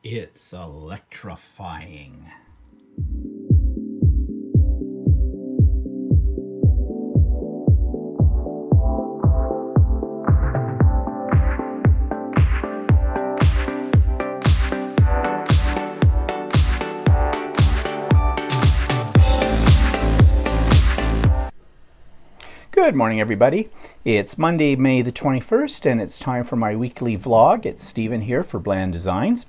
It's electrifying. Good morning, everybody. It's Monday, May the 21st, and it's time for my weekly vlog. It's Stephen here for Bland Designs.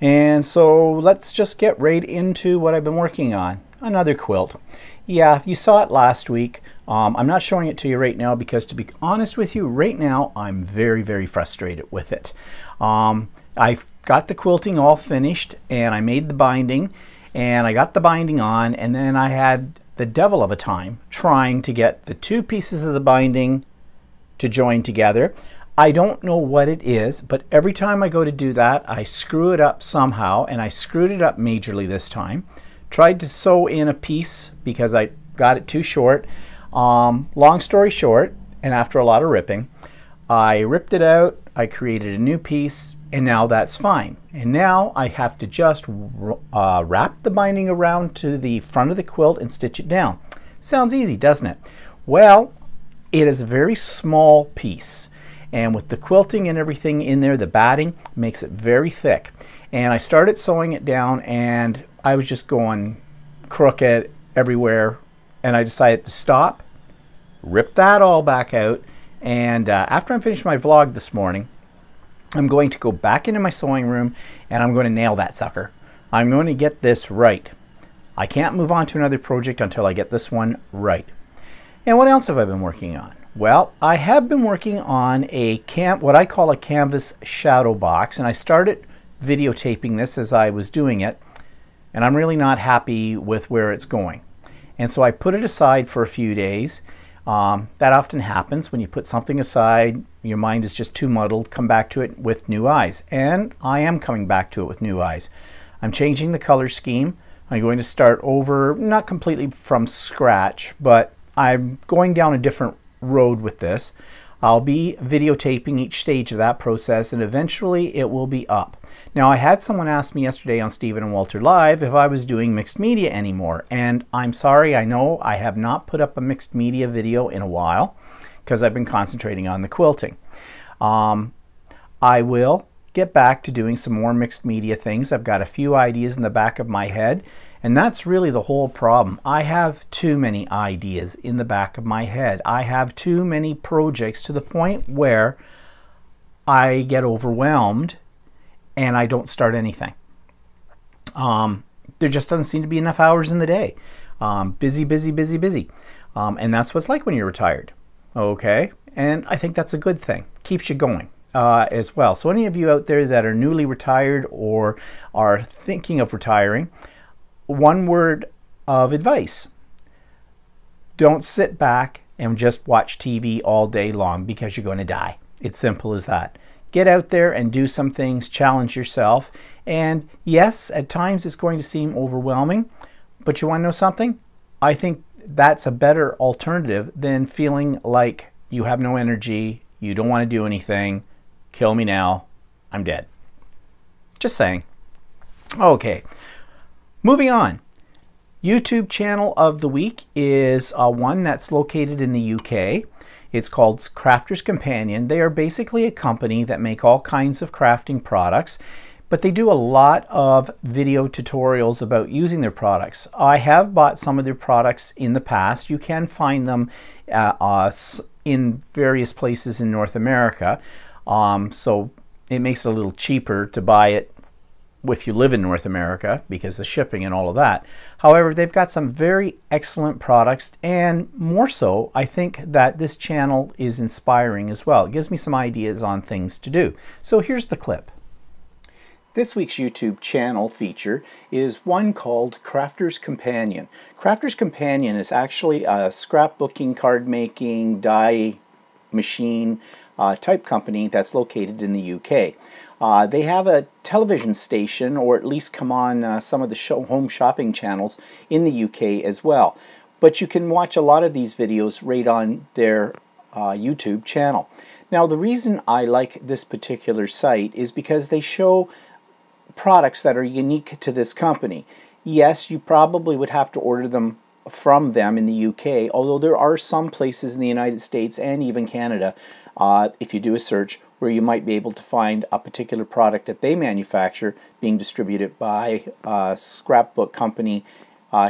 And so let's just get right into what I've been working on. Another quilt. Yeah, you saw it last week. I'm not showing it to you right now because, to be honest with you, right now I'm very frustrated with it. I've got the quilting all finished, and I made the binding, and I got the binding on, and then I had the devil of a time trying to get the two pieces of the binding to join together. I don't know what it is, but every time I go to do that, I screw it up somehow, and I screwed it up majorly this time. Tried to sew in a piece because I got it too short. Long story short, and after a lot of ripping, I ripped it out, I created a new piece, and now that's fine. And now I have to just wrap the binding around to the front of the quilt and stitch it down. Sounds easy, doesn't it? Well, it is a very small piece. And with the quilting and everything in there, the batting makes it very thick. And I started sewing it down, and I was just going crooked everywhere. And I decided to stop, rip that all back out. And after I finished my vlog this morning, I'm going to go back into my sewing room and I'm going to nail that sucker. I'm going to get this right. I can't move on to another project until I get this one right. And what else have I been working on? Well, I have been working on what I call a canvas shadow box, and I started videotaping this as I was doing it, and I'm really not happy with where it's going. And so I put it aside for a few days. That often happens when you put something aside, your mind is just too muddled. Come back to it with new eyes. And I am coming back to it with new eyes. I'm changing the color scheme. I'm going to start over, not completely from scratch, but I'm going down a different road with this. I'll be videotaping each stage of that process, and eventually it will be up. Now, I had someone ask me yesterday on Stephen and Walter Live if I was doing mixed media anymore, and I'm sorry, I know I have not put up a mixed media video in a while because I've been concentrating on the quilting. I will get back to doing some more mixed media things. I've got a few ideas in the back of my head, and that's really the whole problem. I have too many ideas in the back of my head. I have too many projects to the point where I get overwhelmed and I don't start anything. There just doesn't seem to be enough hours in the day. Busy. And that's what it's like when you're retired. Okay? And I think that's a good thing. Keeps you going as well. So any of you out there that are newly retired or are thinking of retiring, one word of advice: don't sit back and just watch TV all day long because you're going to die. It's simple as that. Get out there and do some things, challenge yourself. And yes, at times it's going to seem overwhelming, but you want to know something? I think that's a better alternative than feeling like you have no energy, you don't want to do anything, kill me now, I'm dead. Just saying. Okay. Moving on, YouTube channel of the week is one that's located in the UK. It's called Crafter's Companion. They are basically a company that make all kinds of crafting products, but they do a lot of video tutorials about using their products. I have bought some of their products in the past. You can find them in various places in North America, so it makes it a little cheaper to buy it if you live in North America because the shipping and all of that. However, they've got some very excellent products, and more so, I think that this channel is inspiring as well. It gives me some ideas on things to do. So here's the clip. This week's YouTube channel feature is one called Crafter's Companion. Crafter's Companion is actually a scrapbooking, card making, die machine type company that's located in the UK. They have a television station, or at least come on some of the home shopping channels in the UK as well. But you can watch a lot of these videos right on their YouTube channel. Now, the reason I like this particular site is because they show products that are unique to this company. Yes, you probably would have to order them from them in the UK, although there are some places in the United States and even Canada, if you do a search, where you might be able to find a particular product that they manufacture being distributed by a scrapbook company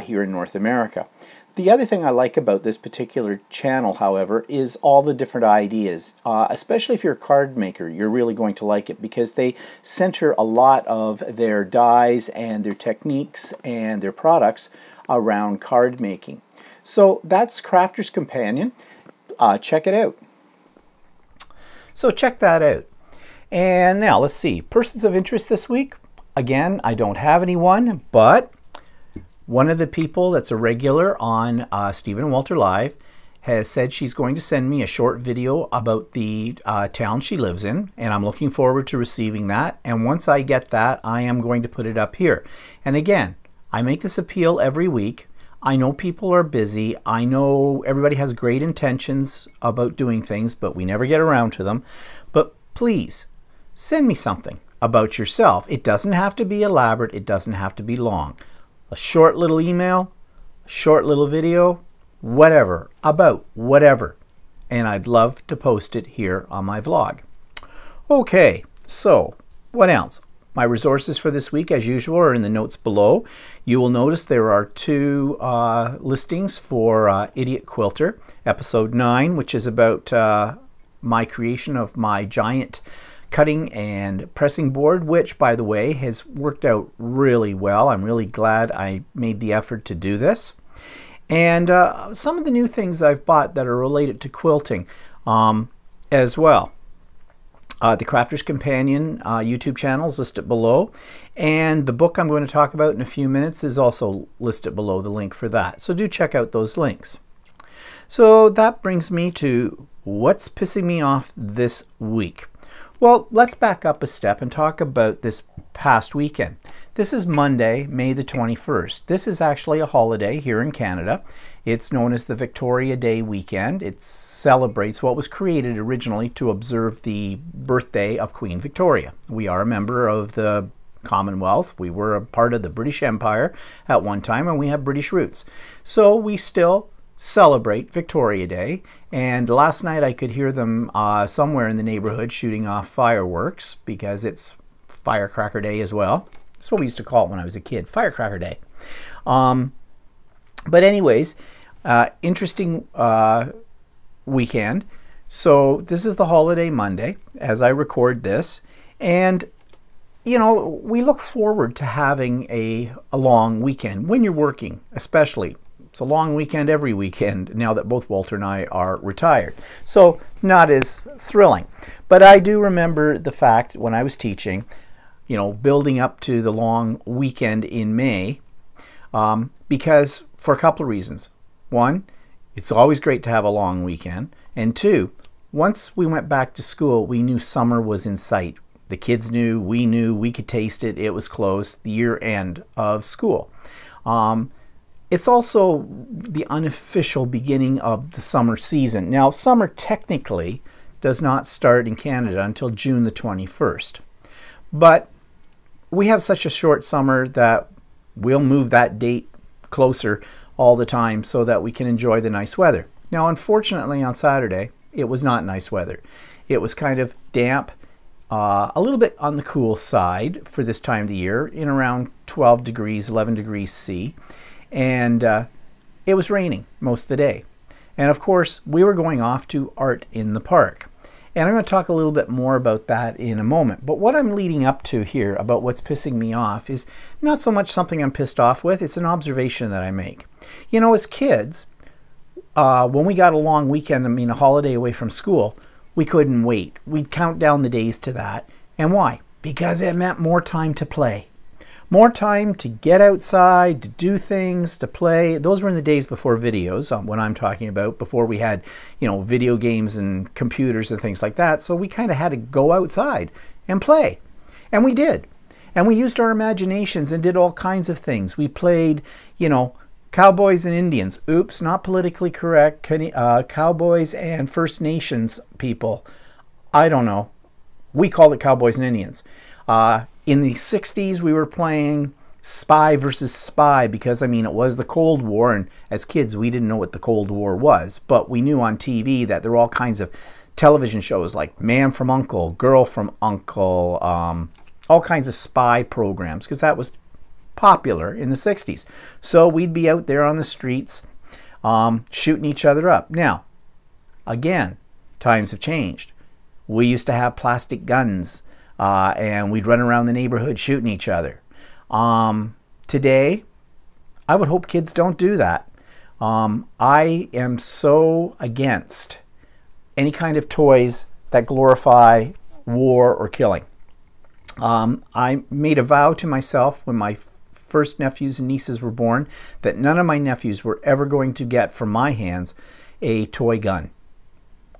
here in North America. The other thing I like about this particular channel, however, is all the different ideas. Especially if you're a card maker, you're really going to like it because they center a lot of their dies and their techniques and their products around card making. So that's Crafter's Companion. Check it out. So check that out. And now let's see, persons of interest this week. Again, I don't have anyone, but one of the people that's a regular on Stephen and Walter Live has said she's going to send me a short video about the town she lives in, and I'm looking forward to receiving that. And once I get that, I am going to put it up here. And again, I make this appeal every week. I know people are busy. I know everybody has great intentions about doing things, but we never get around to them. But please, send me something about yourself. It doesn't have to be elaborate. It doesn't have to be long. A short little email, a short little video, whatever, about whatever. And I'd love to post it here on my vlog. Okay, so what else? My resources for this week, as usual, are in the notes below. You will notice there are two listings for Idiot Quilter, episode 9, which is about my creation of my giant cutting and pressing board, which, by the way, has worked out really well. I'm really glad I made the effort to do this. And some of the new things I've bought that are related to quilting as well. The Crafter's Companion YouTube channel is listed below, and the book I'm going to talk about in a few minutes is also listed below, the link for that. So do check out those links. So that brings me to what's pissing me off this week. Well, let's back up a step and talk about this past weekend. This is Monday, May the 21st. This is actually a holiday here in Canada. It's known as the Victoria Day weekend. It celebrates what was created originally to observe the birthday of Queen Victoria. We are a member of the Commonwealth. We were a part of the British Empire at one time, and we have British roots. So we still celebrate Victoria Day, and last night I could hear them somewhere in the neighborhood shooting off fireworks because it's Firecracker Day as well. That's what we used to call it when I was a kid, Firecracker Day. But anyways, interesting weekend. So this is the holiday Monday as I record this, and you know, we look forward to having a long weekend when you're working, especially. It's a long weekend every weekend now that both Walter and I are retired. So not as thrilling. But I do remember the fact when I was teaching, you know, building up to the long weekend in May, because for a couple of reasons. One, it's always great to have a long weekend. And two, once we went back to school, we knew summer was in sight. The kids knew, we could taste it. It was close, the year end of school. It's also the unofficial beginning of the summer season. Now, summer technically does not start in Canada until June the 21st. But we have such a short summer that we'll move that date closer all the time so that we can enjoy the nice weather. Now, unfortunately, on Saturday, it was not nice weather. It was kind of damp, a little bit on the cool side for this time of the year, in around 12 degrees, 11 degrees C. And it was raining most of the day. And of course, we were going off to art in the park. And I'm going to talk a little bit more about that in a moment. But what I'm leading up to here about what's pissing me off is not so much something I'm pissed off with, it's an observation that I make. You know, as kids, when we got a long weekend, I mean a holiday away from school, we couldn't wait. We'd count down the days to that. And why? Because it meant more time to play. More time to get outside, to do things, to play. Those were in the days before videos, when I'm talking about, before we had, you know, video games and computers and things like that. So we kind of had to go outside and play. And we did. And we used our imaginations and did all kinds of things. We played, you know, cowboys and Indians. Oops, not politically correct. Cowboys and First Nations people. I don't know. We called it cowboys and Indians. In the 60s, we were playing spy versus spy because, I mean, it was the Cold War, and as kids, we didn't know what the Cold War was, but we knew on TV that there were all kinds of television shows like Man from U.N.C.L.E., Girl from U.N.C.L.E., all kinds of spy programs, because that was popular in the 60s. So we'd be out there on the streets shooting each other up. Now, again, times have changed. We used to have plastic guns, and we'd run around the neighborhood shooting each other. Today, I would hope kids don't do that. I am so against any kind of toys that glorify war or killing. I made a vow to myself when my first nephews and nieces were born that none of my nephews were ever going to get from my hands a toy gun.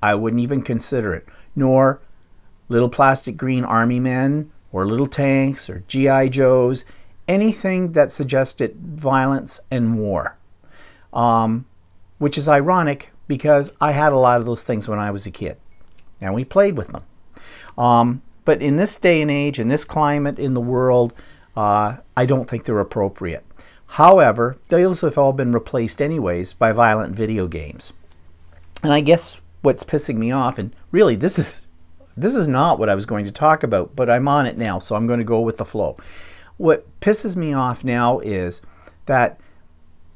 I wouldn't even consider it, nor little plastic green army men or little tanks or G.I. Joes, anything that suggested violence and war. Which is ironic because I had a lot of those things when I was a kid, and we played with them. But in this day and age, in this climate in the world, I don't think they're appropriate. However, those have all been replaced anyways by violent video games. And I guess what's pissing me off, and really this is not what I was going to talk about, but I'm on it now, so I'm going to go with the flow. What pisses me off now is that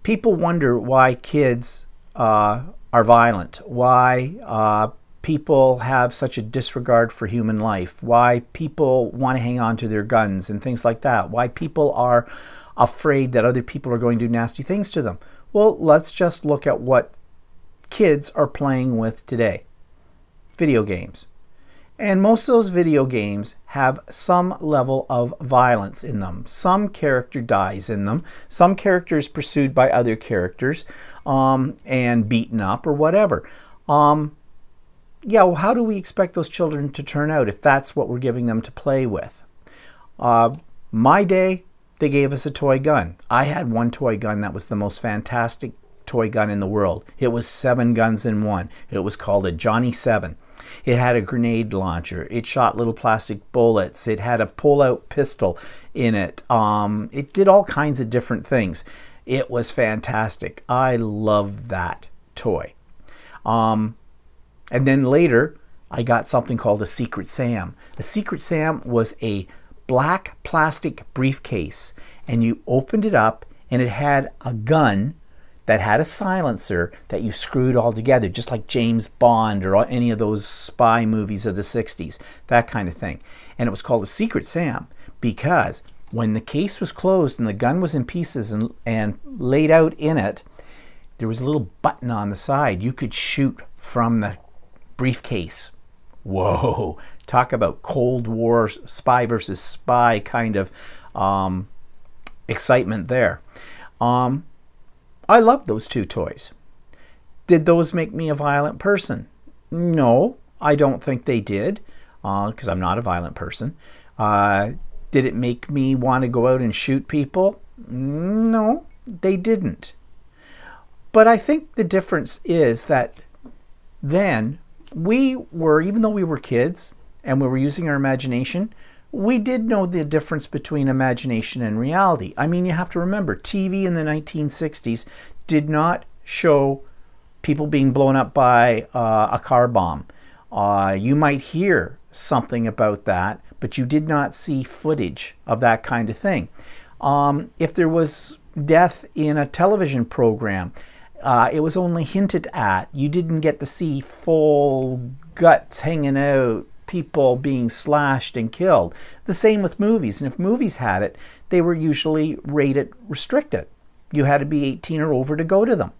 people wonder why kids are violent, why people have such a disregard for human life, why people want to hang on to their guns and things like that, why people are afraid that other people are going to do nasty things to them. Well, let's just look at what kids are playing with today. Video games. And most of those video games have some level of violence in them. Some character dies in them. Some character is pursued by other characters and beaten up or whatever. Yeah, well, how do we expect those children to turn out if that's what we're giving them to play with? My day, they gave us a toy gun. I had one toy gun that was the most fantastic toy gun in the world. It was 7 guns in one. It was called a Johnny 7. It had a grenade launcher. It shot little plastic bullets. It had a pull-out pistol in it. It did all kinds of different things. It was fantastic. I loved that toy. And then later, I got something called a Secret Sam. A Secret Sam was a black plastic briefcase, and you opened it up, and it had a gun that had a silencer that you screwed all together, just like James Bond or any of those spy movies of the 60s, that kind of thing. And it was called a Secret Sam because when the case was closed and the gun was in pieces and laid out in it, there was a little button on the side. You could shoot from the briefcase. Whoa, talk about Cold War spy versus spy kind of excitement there. I loved those two toys. Did those make me a violent person? No, I don't think they did, because I'm not a violent person. Did it make me want to go out and shoot people? No, they didn't. But I think the difference is that then we were, even though we were kids and we were using our imagination, we did know the difference between imagination and reality. I mean, you have to remember, TV in the 1960s did not show people being blown up by a car bomb. You might hear something about that, but you did not see footage of that kind of thing. If there was death in a television program, it was only hinted at. You didn't get to see full guts hanging out, people being slashed and killed. The same with movies. And if movies had it, they were usually rated restricted. You had to be 18 or over to go to them.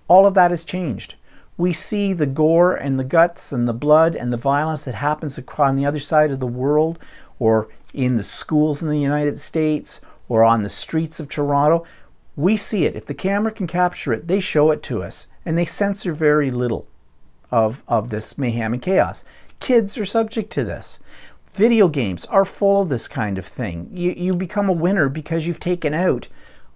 All of that has changed. We see the gore and the guts and the blood and the violence that happens on the other side of the world, or in the schools in the United States, or on the streets of Toronto. We see it. If the camera can capture it, they show it to us, and they censor very little of this mayhem and chaos. Kids are subject to this. Video games are full of this kind of thing. You become a winner because you've taken out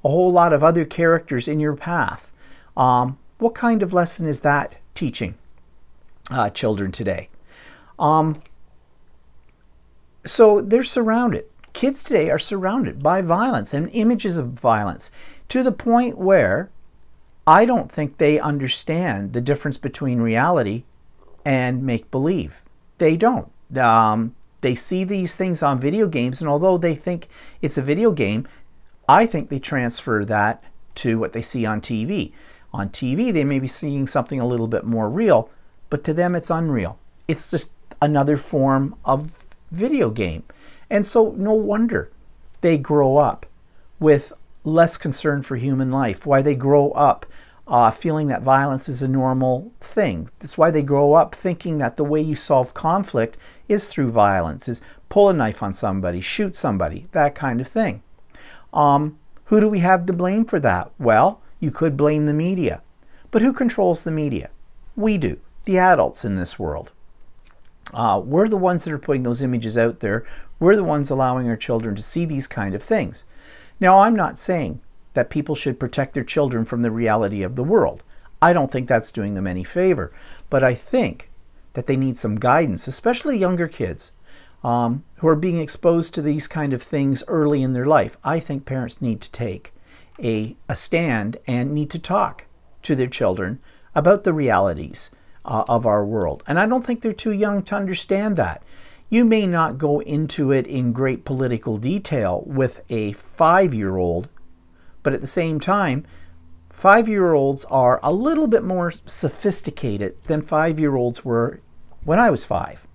a whole lot of other characters in your path. What kind of lesson is that teaching children today? So they're surrounded. Kids today are surrounded by violence and images of violence to the point where I don't think they understand the difference between reality and make-believe. They don't. They see these things on video games, and although they think it's a video game, I think they transfer that to what they see on TV. On TV, they may be seeing something a little bit more real, but to them it's unreal. It's just another form of video game. And so no wonder they grow up with less concern for human life, why they grow up feeling that violence is a normal thing. That's why they grow up thinking that the way you solve conflict is through violence, is pull a knife on somebody, shoot somebody, that kind of thing. Who do we have to blame for that? Well, you could blame the media. But who controls the media? We do, the adults in this world. We're the ones that are putting those images out there. We're the ones allowing our children to see these kind of things. Now, I'm not saying that people should protect their children from the reality of the world. I don't think that's doing them any favor. But I think that they need some guidance, especially younger kids who are being exposed to these kind of things early in their life. I think parents need to take a stand and need to talk to their children about the realities of our world. And I don't think they're too young to understand that. You may not go into it in great political detail with a 5-year-old, but at the same time, 5-year-olds are a little bit more sophisticated than 5-year-olds were when I was 5.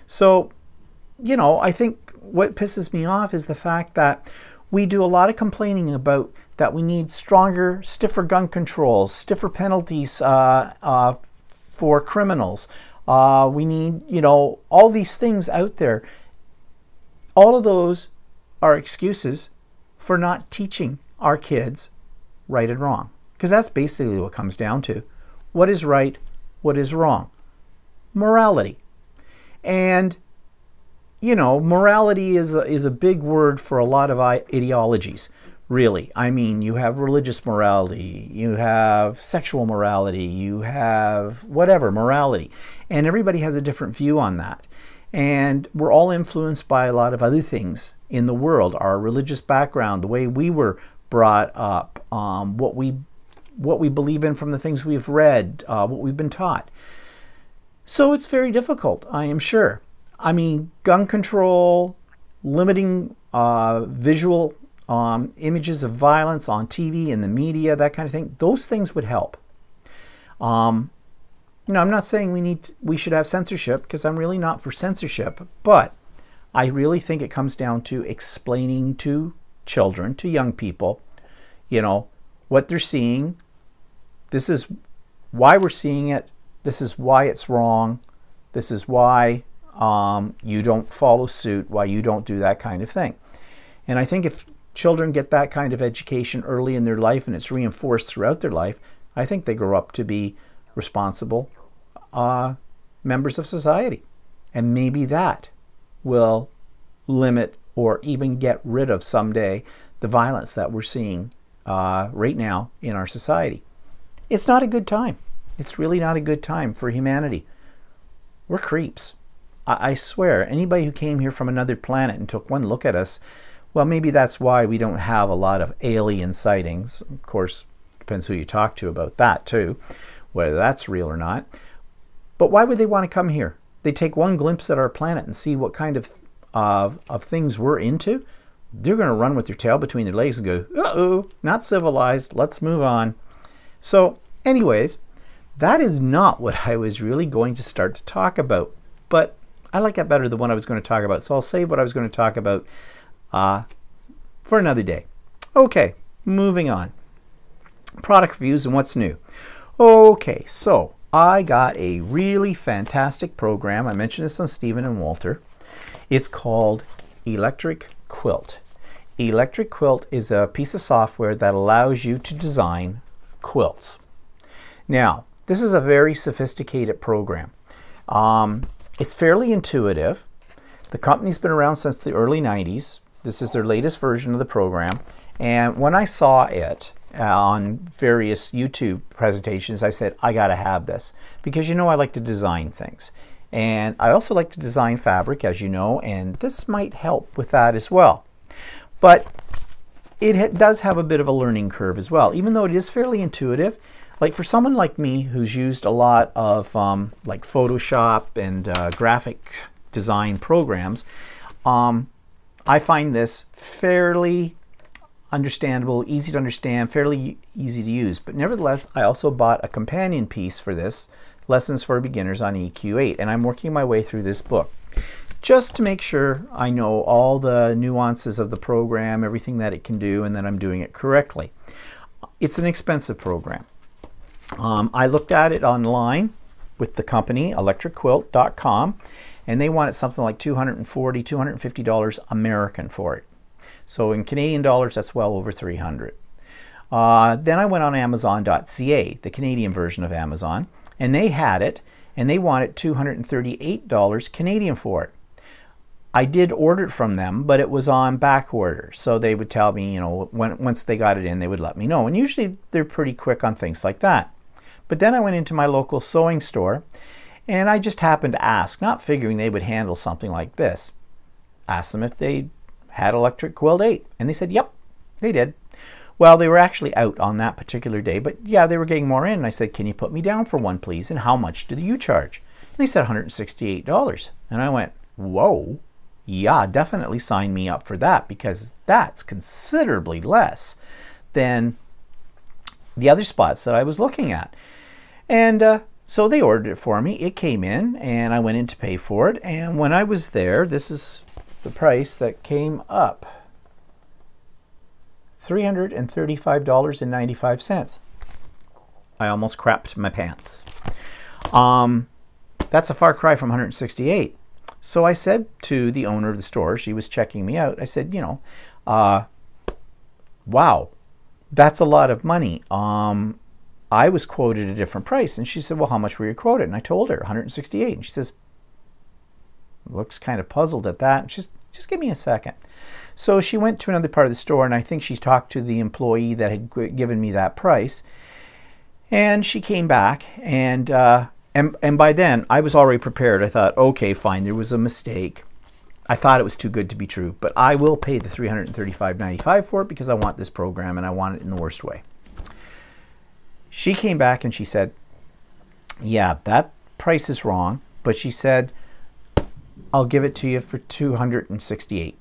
So, you know, I think what pisses me off is the fact that we do a lot of complaining about that we need stronger, stiffer gun controls, stiffer penalties for criminals. We need, you know, all these things out there. All of those are excuses for not teaching our kids right and wrong. Because that's basically what it comes down to. What is right? What is wrong? Morality. And, you know, morality is a big word for a lot of ideologies. Really. I mean, you have religious morality, you have sexual morality, you have whatever morality. And everybody has a different view on that. And we're all influenced by a lot of other things in the world. Our religious background, the way we were brought up, what we believe in from the things we've read, what we've been taught. So it's very difficult, I am sure. I mean, gun control, limiting visual images of violence on TV and the media, that kind of thing, those things would help. You know, I'm not saying we should have censorship, because I'm really not for censorship, but I really think it comes down to explaining to children, to young people, you know, what they're seeing. This is why we're seeing it. This is why it's wrong. This is why you don't follow suit, why you don't do that kind of thing. And I think if children get that kind of education early in their life and it's reinforced throughout their life, I think they grow up to be responsible members of society. And maybe that will limit or even get rid of someday the violence that we're seeing right now in our society. It's not a good time. It's really not a good time for humanity. We're creeps. I swear, anybody who came here from another planet and took one look at us, well, maybe that's why we don't have a lot of alien sightings. Of course, depends who you talk to about that too, whether that's real or not. But why would they want to come here? They take one glimpse at our planet and see what kind of things we're into. They're going to run with their tail between their legs and go, uh-oh, not civilized, let's move on. So anyways, that is not what I was really going to start to talk about. But I like that better than what I was going to talk about. So I'll save what I was going to talk about for another day. Okay, moving on. Product reviews and what's new. Okay, so I got a really fantastic program. I mentioned this on Stephen and Walter. It's called Electric Quilt. Electric Quilt is a piece of software that allows you to design quilts. Now, this is a very sophisticated program. It's fairly intuitive. The company's been around since the early 90s. This is their latest version of the program. And when I saw it on various YouTube presentations, I said, I gotta have this. Because you know I like to design things. And I also like to design fabric, as you know, and this might help with that as well. But it does have a bit of a learning curve as well, even though it is fairly intuitive. Like for someone like me who's used a lot of like Photoshop and graphic design programs, I find this fairly understandable, easy to understand, fairly easy to use. But nevertheless, I also bought a companion piece for this, Lessons for Beginners on EQ8, and I'm working my way through this book just to make sure I know all the nuances of the program, everything that it can do, and that I'm doing it correctly. It's an expensive program. I looked at it online with the company, electricquilt.com, and they wanted something like $240, $250 American for it. So in Canadian dollars, that's well over $300. Then I went on Amazon.ca, the Canadian version of Amazon, and they had it, and they wanted $238 Canadian for it. I did order it from them, but it was on back order. So they would tell me, you know, once they got it in, they would let me know. And usually they're pretty quick on things like that. But then I went into my local sewing store, and I just happened to ask, not figuring they would handle something like this. Asked them if they had Electric Quilt 8, and they said, yep, they did. Well, they were actually out on that particular day, but yeah, they were getting more in. And I said, can you put me down for one, please? And how much do you charge? And they said $168. And I went, whoa, yeah, definitely sign me up for that, because that's considerably less than the other spots that I was looking at. And so they ordered it for me. It came in, and I went in to pay for it. And when I was there, this is the price that came up. $335.95. I almost crapped my pants. That's a far cry from $168. So I said to the owner of the store, she was checking me out, I said, you know, wow, that's a lot of money. I was quoted a different price. And she said, well, how much were you quoted? And I told her $168. And she says, looks kind of puzzled at that. And she says, just give me a second. So she went to another part of the store, and I think she talked to the employee that had given me that price. And she came back, and by then I was already prepared. I thought, okay, fine, there was a mistake. I thought it was too good to be true, but I will pay the $335.95 for it because I want this program and I want it in the worst way. She came back and she said, yeah, that price is wrong, but she said, I'll give it to you for $268,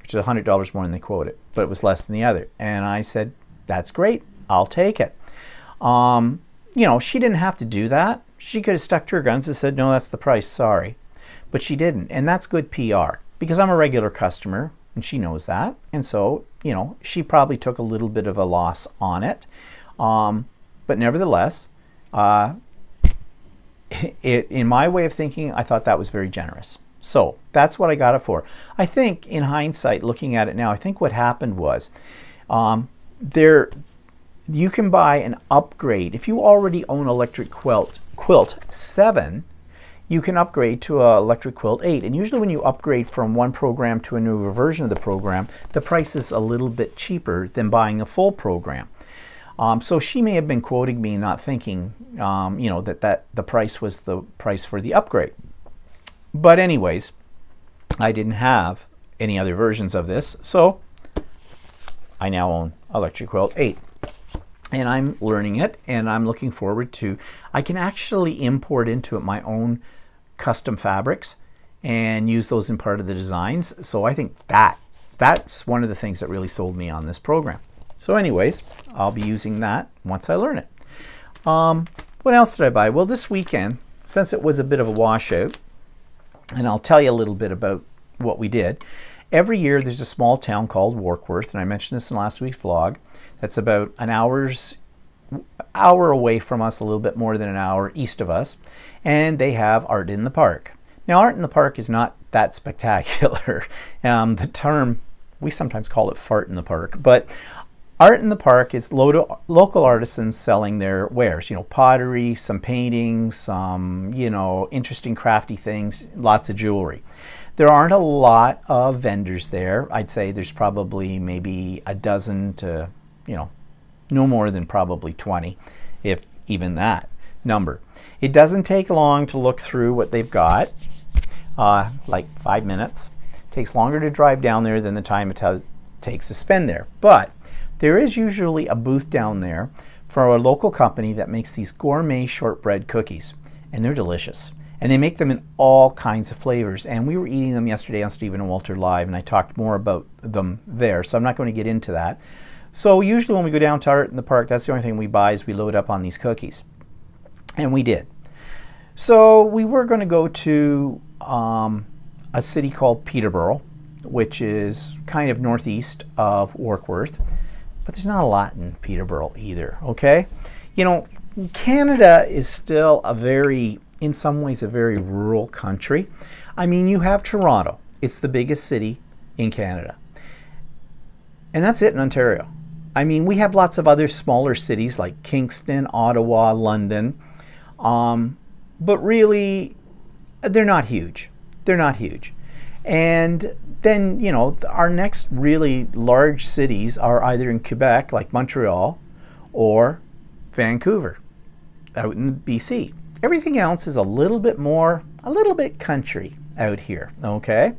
which is $100 more than they quoted, but it was less than the other. And I said, that's great, I'll take it. You know, she didn't have to do that. She could have stuck to her guns and said, no, that's the price, sorry. But she didn't, and that's good PR, because I'm a regular customer, and she knows that. And so, you know, she probably took a little bit of a loss on it. But nevertheless, in my way of thinking, I thought that was very generous. So that's what I got it for. I think in hindsight, looking at it now, I think what happened was you can buy an upgrade. If you already own Electric Quilt 7, you can upgrade to Electric Quilt 8. And usually when you upgrade from one program to a newer version of the program, the price is a little bit cheaper than buying a full program. So she may have been quoting me, not thinking, you know, that the price was the price for the upgrade. But anyways, I didn't have any other versions of this, so I now own Electric Quilt 8. And I'm learning it, and I'm looking forward to, I can actually import into it my own custom fabrics and use those in part of the designs. So I think that's one of the things that really sold me on this program. So anyways, I'll be using that once I learn it. What else did I buy? Well, this weekend, since it was a bit of a washout, and I'll tell you a little bit about what we did. Every year there's a small town called Warkworth, and I mentioned this in last week's vlog, that's about an hour away from us, a little bit more than an hour east of us, and they have Art in the Park. Now, Art in the Park is not that spectacular. The term, we sometimes call it fart in the park, but Art in the Park is local artisans selling their wares, you know, pottery, some paintings, some, you know, interesting crafty things, lots of jewelry. There aren't a lot of vendors there. I'd say there's probably maybe a dozen to, you know, no more than probably 20, if even that number. It doesn't take long to look through what they've got, like 5 minutes. It takes longer to drive down there than the time it takes to spend there. But there is usually a booth down there for a local company that makes these gourmet shortbread cookies, and they're delicious. And they make them in all kinds of flavors, and we were eating them yesterday on Stephen and Walter Live, and I talked more about them there, so I'm not going to get into that. So usually when we go down to Art in the Park, that's the only thing we buy is we load up on these cookies. And we did. So we were going to go to a city called Peterborough, which is kind of northeast of Warkworth. But there's not a lot in Peterborough either, okay? You know, Canada is still in some ways, a very rural country. I mean, you have Toronto. It's the biggest city in Canada. And that's it in Ontario. I mean, we have lots of other smaller cities like Kingston, Ottawa, London. But really, they're not huge. They're not huge. And then, you know, our next really large cities are either in Quebec, like Montreal, or Vancouver, out in BC. Everything else is a little bit country out here, okay?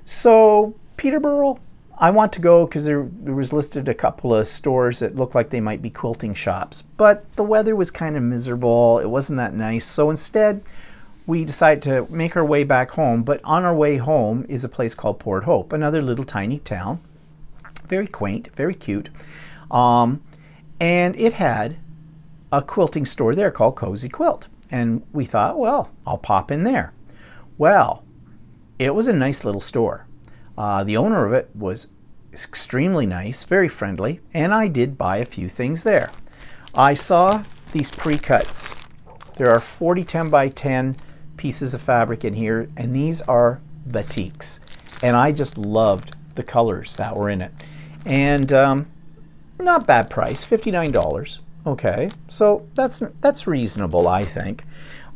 So, Peterborough, I want to go because there was listed a couple of stores that looked like they might be quilting shops, but the weather was kind of miserable. It wasn't that nice. So instead, we decided to make our way back home, but on our way home is a place called Port Hope, another little tiny town. Very quaint, very cute. And it had a quilting store there called Cozy Quilt. And we thought, well, I'll pop in there. Well, it was a nice little store. The owner of it was extremely nice, very friendly, and I did buy a few things there. I saw these pre-cuts. There are 40 10 by 10 pieces of fabric in here, and these are batiks. And I just loved the colors that were in it. And not bad price, $59. Okay, so that's reasonable, I think.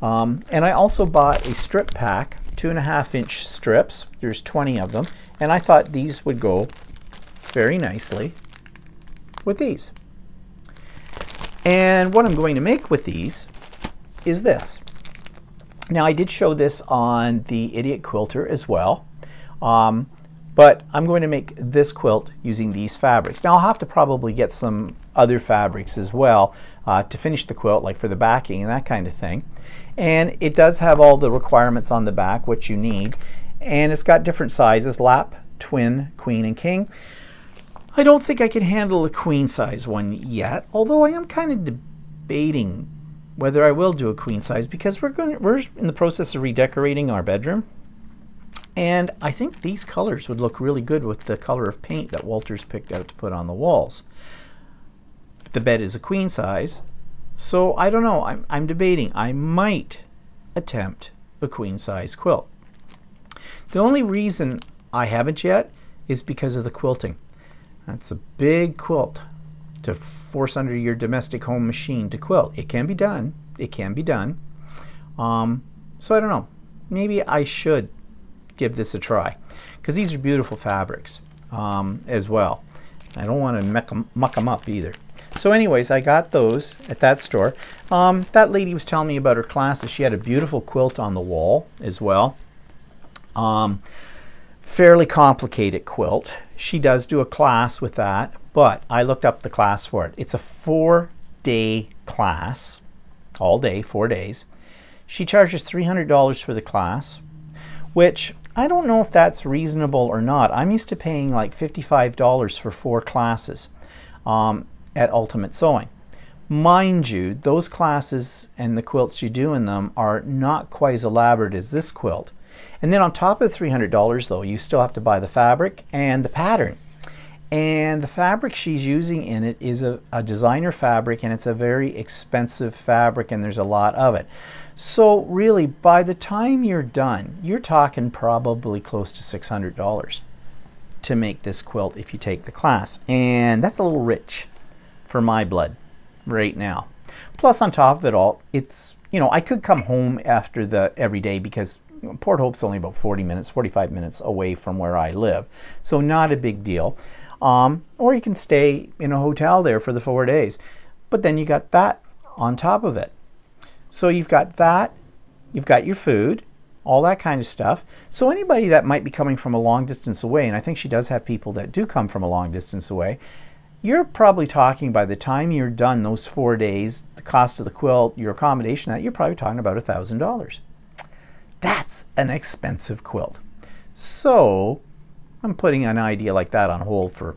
And I also bought a strip pack, 2.5-inch strips. There's 20 of them. And I thought these would go very nicely with these. And what I'm going to make with these is this. Now, I did show this on the Idiot Quilter as well, but I'm going to make this quilt using these fabrics. Now, I'll have to probably get some other fabrics as well to finish the quilt, like for the backing and that kind of thing. And it does have all the requirements on the back, what you need. And it's got different sizes, lap, twin, queen, and king. I don't think I can handle a queen size one yet, although I am kind of debating whether I will do a queen size because we're in the process of redecorating our bedroom. And I think these colors would look really good with the color of paint that Walter's picked out to put on the walls. The bed is a queen size, so I don't know. I'm debating. I might attempt a queen size quilt. The only reason I haven't yet is because of the quilting. That's a big quilt to force under your domestic home machine to quilt. It can be done. It can be done. So I don't know. Maybe I should give this a try because these are beautiful fabrics as well. I don't want to muck them up either. So anyways, I got those at that store. That lady was telling me about her classes. She had a beautiful quilt on the wall as well. Fairly complicated quilt. She does do a class with that, but I looked up the class for it. It's a 4-day class, all day, 4 days. She charges $300 for the class, which I don't know if that's reasonable or not. I'm used to paying like $55 for 4 classes at Ultimate Sewing. Mind you, those classes and the quilts you do in them are not quite as elaborate as this quilt. And then on top of $300 though, you still have to buy the fabric and the pattern. And the fabric she's using in it is a designer fabric, and it's a very expensive fabric, and there's a lot of it. So really, by the time you're done, you're talking probably close to $600 to make this quilt if you take the class. And that's a little rich for my blood right now. Plus on top of it all, it's, you know, I could come home after the every day because Port Hope's only about 45 minutes away from where I live. So not a big deal. Or you can stay in a hotel there for the 4 days. But then you got that on top of it. So you've got that, you've got your food, all that kind of stuff. So anybody that might be coming from a long distance away, and I think she does have people that do come from a long distance away, you're probably talking, by the time you're done those 4 days, the cost of the quilt, your accommodation, that you're probably talking about $1,000. That's an expensive quilt. So I'm putting an idea like that on hold for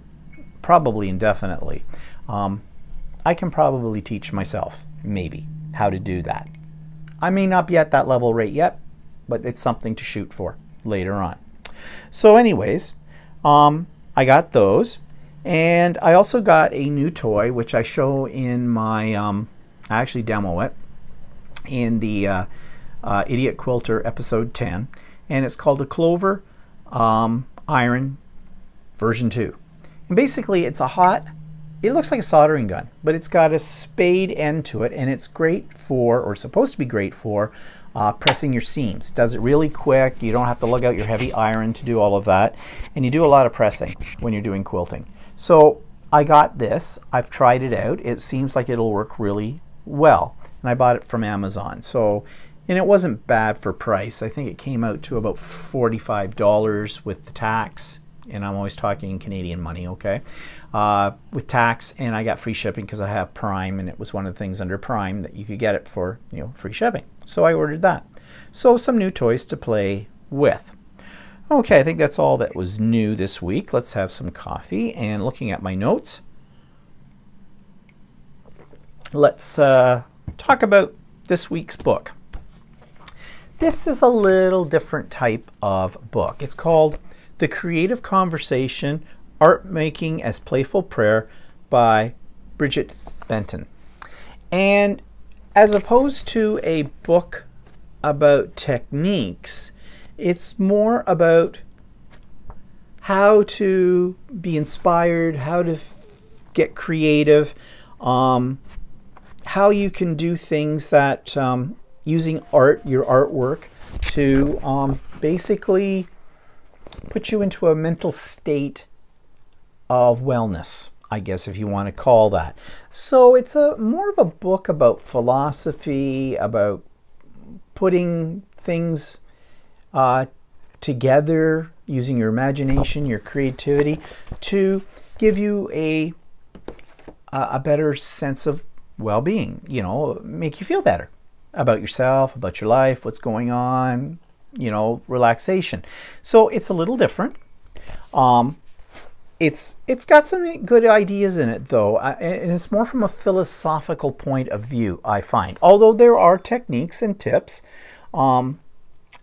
probably indefinitely. I can probably teach myself, maybe, how to do that. I may not be at that level right yet, but it's something to shoot for later on. So anyways, I got those, and I also got a new toy which I show in my I actually demo it in the Idiot Quilter episode 10, and it's called a Clover Iron version 2. And basically it's it looks like a soldering gun, but it's got a spade end to it, and it's great for, or supposed to be great for, pressing your seams. Does it really quick. You don't have to lug out your heavy iron to do all of that, and you do a lot of pressing when you're doing quilting. So I got this. I've tried it out. It seems like it'll work really well, and I bought it from Amazon. So, and it wasn't bad for price. I think it came out to about $45 with the tax, and I'm always talking Canadian money, okay? With tax, and I got free shipping because I have Prime, and it was one of the things under Prime that you could get it for, you know, free shipping. So I ordered that. So some new toys to play with. Okay, I think that's all that was new this week. Let's have some coffee, and looking at my notes, let's talk about this week's book. This is a little different type of book. It's called The Creative Conversation, Art Making as Playful Prayer by Bridget Benton. And as opposed to a book about techniques, it's more about how to be inspired, how to get creative, how you can do things that using art, your artwork, to basically put you into a mental state of wellness, I guess, if you want to call that. So it's more of a book about philosophy, about putting things together using your imagination, your creativity, to give you a better sense of well-being, you know, make you feel better about yourself, about your life, what's going on, you know, relaxation. So it's a little different. It's got some good ideas in it, though, and it's more from a philosophical point of view, I find. Although there are techniques and tips and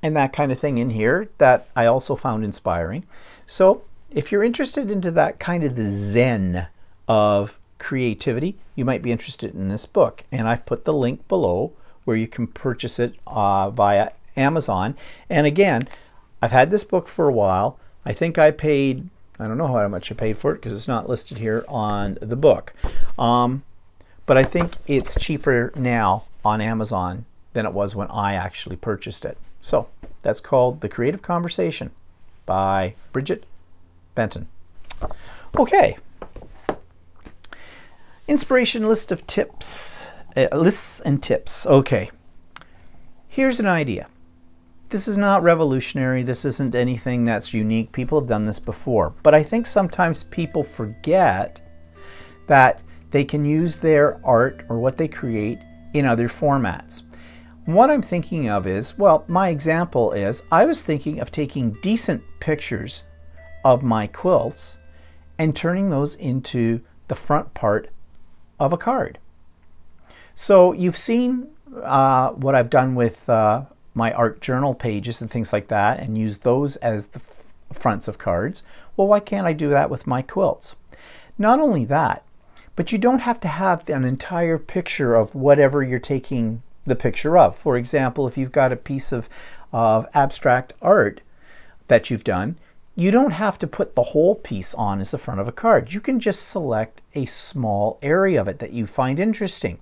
that kind of thing in here that I also found inspiring. So if you're interested into that kind of the zen of creativity, you might be interested in this book. And I've put the link below where you can purchase it via Amazon. And again, I've had this book for a while. I think I paid, I don't know how much I paid for it because it's not listed here on the book. But I think it's cheaper now on Amazon than it was when I actually purchased it. So that's called The Creative Conversation by Bridget Benton. Okay. Inspiration list of tips. Lists and tips. Okay. Here's an idea. This is not revolutionary. This isn't anything that's unique. People have done this before. But I think sometimes people forget that they can use their art or what they create in other formats. What I'm thinking of is, well, my example is, I was thinking of taking decent pictures of my quilts and turning those into the front part of a card. So you've seen what I've done with my art journal pages and things like that, and use those as the fronts of cards. Well, why can't I do that with my quilts? Not only that, but you don't have to have an entire picture of whatever you're taking the picture of. For example, if you've got a piece of abstract art that you've done, you don't have to put the whole piece on as the front of a card. You can just select a small area of it that you find interesting.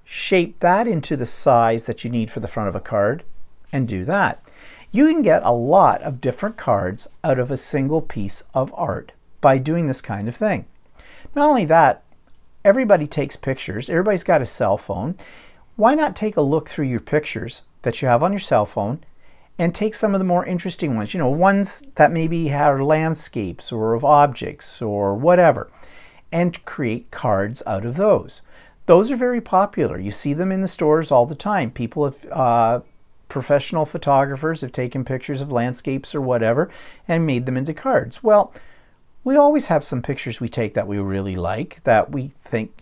Shape that into the size that you need for the front of a card and do that. You can get a lot of different cards out of a single piece of art by doing this kind of thing. Not only that, everybody takes pictures. Everybody's got a cell phone. why not take a look through your pictures that you have on your cell phone and take some of the more interesting ones, ones that maybe have landscapes or of objects or whatever, and create cards out of those. Those are very popular. You see them in the stores all the time. People have, professional photographers have taken pictures of landscapes or whatever and made them into cards. Well, we always have some pictures we take that we really like, that we think,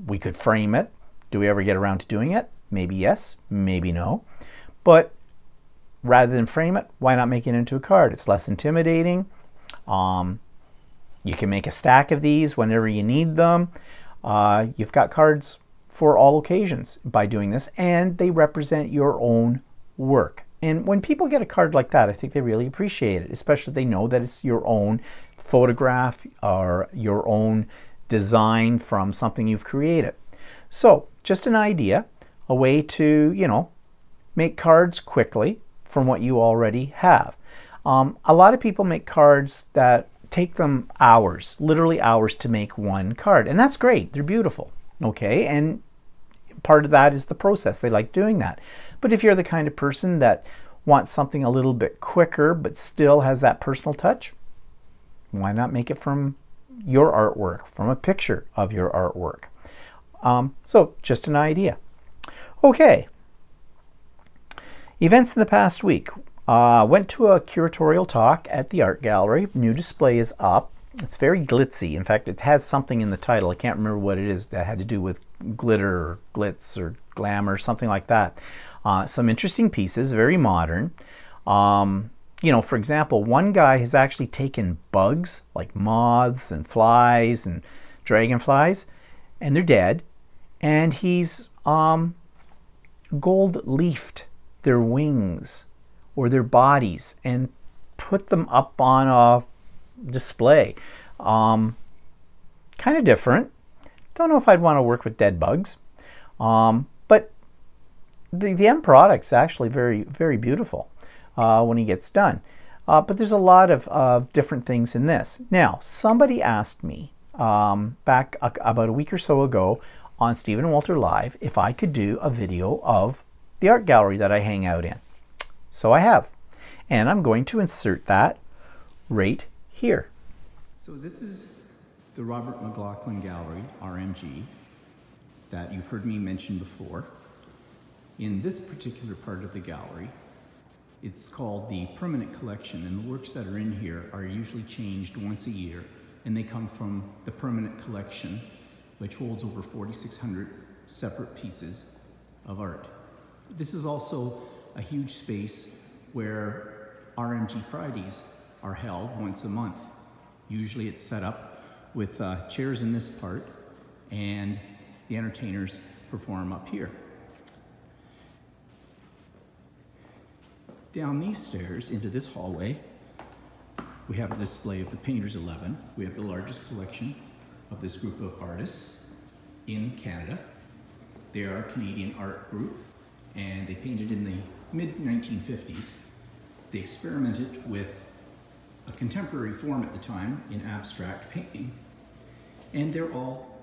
we could frame it. Do we ever get around to doing it? Maybe yes, maybe no. But rather than frame it, why not make it into a card? It's less intimidating. You can make a stack of these whenever you need them. You've got cards for all occasions by doing this, and they represent your own work. And when people get a card like that, I think they really appreciate it, especially if they know that it's your own photograph or your own design from something you've created. So just an idea, a way to, make cards quickly from what you already have. A lot of people make cards that take them hours, literally hours, to make one card. And that's great. They're beautiful. Okay. And part of that is the process. They like doing that. But if you're the kind of person that wants something a little bit quicker but still has that personal touch, why not make it from your artwork, from a picture of your artwork? So just an idea. Okay. Events in the past week. Went to a curatorial talk at the art gallery. New display is up. It's very glitzy. In fact, it has something in the title. I can't remember what it is that had to do with glitter or glitz or glamour, something like that. Some interesting pieces, very modern. For example, one guy has actually taken bugs like moths and flies and dragonflies, and they're dead, and he's gold leafed their wings or their bodies and put them up on a display. Kind of different. Don't know if I'd want to work with dead bugs, but the end product's actually very, very beautiful when he gets done. But there's a lot of different things in this. Now, somebody asked me back about a week or so ago on Stephen Walter Live if I could do a video of the art gallery that I hang out in. So I have, and I'm going to insert that right here. So this is the Robert McLaughlin Gallery, RMG, that you've heard me mention before. In this particular part of the gallery, it's called the Permanent Collection, and the works that are in here are usually changed once a year, and they come from the Permanent Collection, which holds over 4,600 separate pieces of art. This is also a huge space where RMG Fridays are held once a month. Usually it's set up with chairs in this part, and the entertainers perform up here. Down these stairs into this hallway, we have a display of the Painters 11. We have the largest collection of this group of artists in Canada. They are a Canadian art group, and they painted in the mid-1950s. They experimented with a contemporary form at the time in abstract painting, and they're all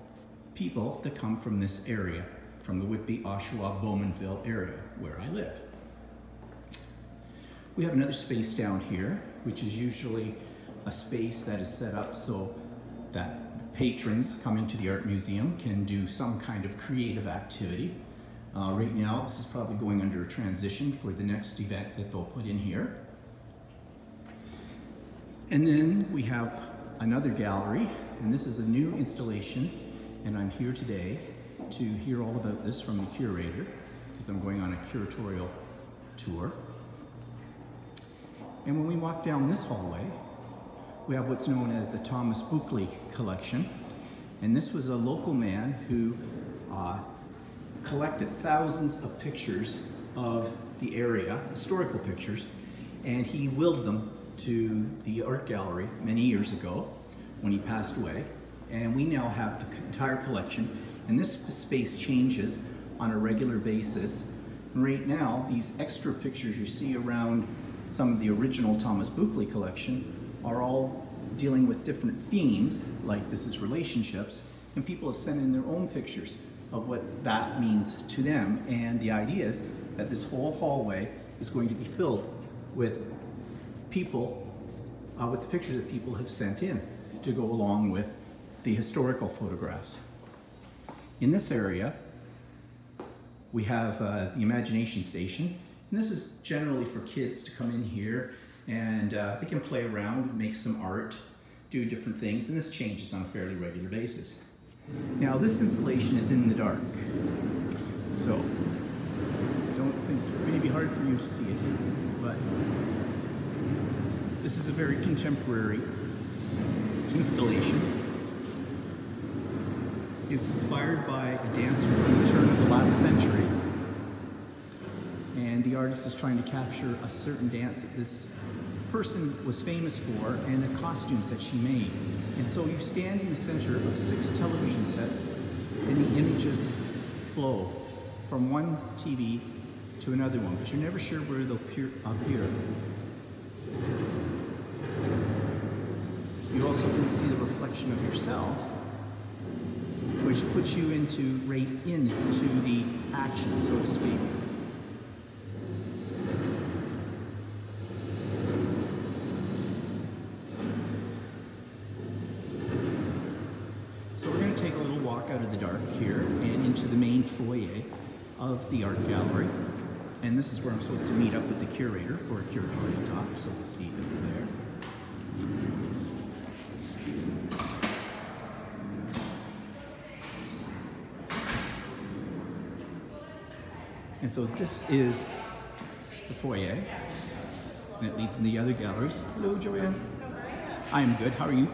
people that come from this area, from the Whitby, Oshawa, Bowmanville area where I live. We have another space down here, which is usually a space that is set up so that the patrons coming to the art museum can do some kind of creative activity. Right now, this is probably going under a transition for the next event that they'll put in here. And then we have another gallery, and this is a new installation, and I'm here today to hear all about this from the curator, because I'm going on a curatorial tour. And when we walk down this hallway, we have what's known as the Thomas Buckley collection. And this was a local man who collected thousands of pictures of the area, historical pictures, and he willed them to the art gallery many years ago when he passed away. And we now have the entire collection, and this space changes on a regular basis. And right now, these extra pictures you see around some of the original Thomas Buckley collection are all dealing with different themes, like this is relationships, and people have sent in their own pictures. of what that means to them. And the idea is that this whole hallway is going to be filled with people, with the pictures that people have sent in to go along with the historical photographs. In this area, we have the imagination station. And this is generally for kids to come in here and they can play around, make some art, do different things, and this changes on a fairly regular basis. Now this installation is in the dark, so don't think it may be hard for you to see it, but this is a very contemporary installation. It's inspired by a dancer from the turn of the last century, and the artist is trying to capture a certain dance that this person was famous for and the costumes that she made. And so you stand in the center of 6 television sets and the images flow from one TV to another one, but you're never sure where they'll appear. You also can see the reflection of yourself, which puts you right into the action, so to speak. So we're going to take a little walk out of the dark here and into the main foyer of the art gallery. And this is where I'm supposed to meet up with the curator for a curatorial talk, so we'll see if they're there. And so this is the foyer, and it leads in the other galleries. Hello, Joanne. I'm good. How are you?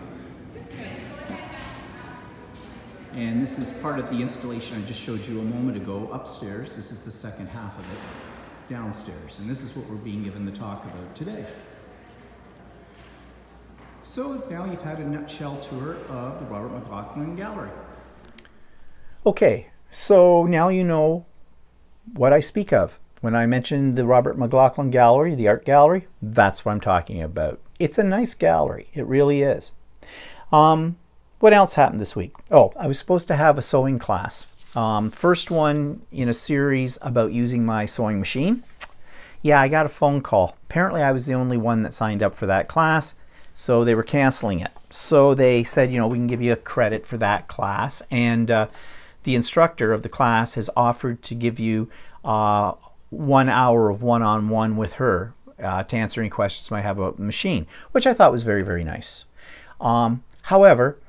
And this is part of the installation I just showed you a moment ago upstairs. This is the second half of it downstairs. And this is what we're being given the talk about today. So now you've had a nutshell tour of the Robert McLaughlin Gallery. Okay, so now you know what I speak of. When I mention the Robert McLaughlin Gallery, the art gallery, that's what I'm talking about. It's a nice gallery. It really is. What else happened this week? Oh, I was supposed to have a sewing class. First one in a series about using my sewing machine. Yeah, I got a phone call. Apparently I was the only one that signed up for that class, so they were canceling it. So they said, you know, we can give you a credit for that class, and the instructor of the class has offered to give you 1 hour of one-on-one with her to answer any questions you might have about the machine, which I thought was very, very nice. However,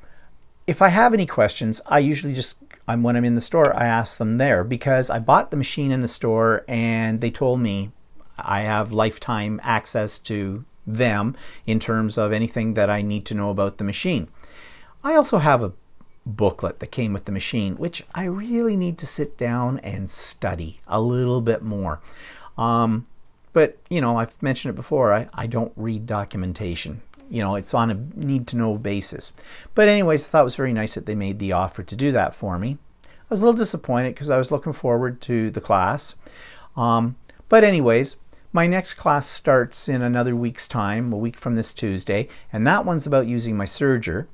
if I have any questions, I usually just, when I'm in the store, I ask them there, because I bought the machine in the store and they told me I have lifetime access to them in terms of anything that I need to know about the machine. I also have a booklet that came with the machine, which I really need to sit down and study a little bit more. But, you know, I've mentioned it before, I don't read documentation. You know, it's on a need-to-know basis. But anyways, I thought it was very nice that they made the offer to do that for me. I was a little disappointed because I was looking forward to the class. But anyways, my next class starts in another week's time, a week from this Tuesday, and that one's about using my serger.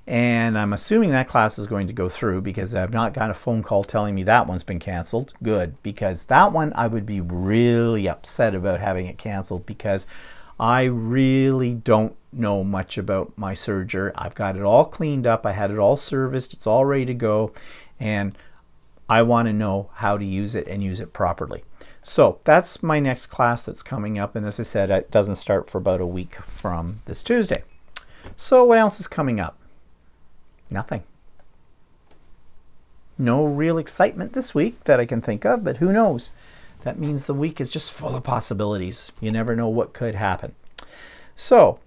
And I'm assuming that class is going to go through because I've not got a phone call telling me that one's been canceled. Good, because that one I would be really upset about having it canceled, because I really don't know much about my serger. I've got it all cleaned up. I had it all serviced. It's all ready to go. And I want to know how to use it and use it properly. So that's my next class that's coming up. And as I said, it doesn't start for about a week from this Tuesday. So what else is coming up? Nothing. No real excitement this week that I can think of, but who knows? That means the week is just full of possibilities. You never know what could happen. So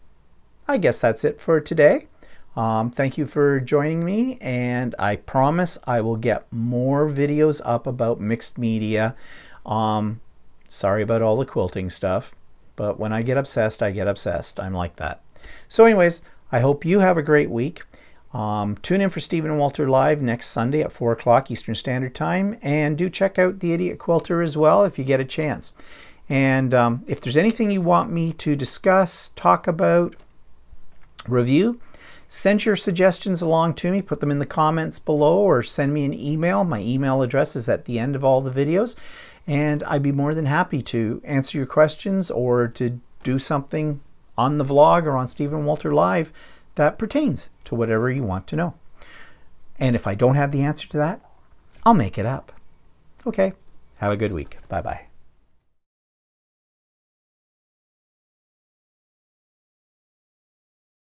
I guess that's it for today. Thank you for joining me, and I promise I will get more videos up about mixed media. Sorry about all the quilting stuff, but when I get obsessed, I get obsessed. I'm like that. So anyways, I hope you have a great week. Tune in for Stephen and Walter Live next Sunday at 4 o'clock Eastern Standard Time, and do check out the Idiot Quilter as well if you get a chance. And if there's anything you want me to discuss, talk about, review, Send your suggestions along to me. Put them in the comments below or send me an email. My email address is at the end of all the videos. And I'd be more than happy to answer your questions or to do something on the vlog or on Stephen Wolter Live that pertains to whatever you want to know. And if I don't have the answer to that, I'll make it up. Okay, have a good week. Bye-bye.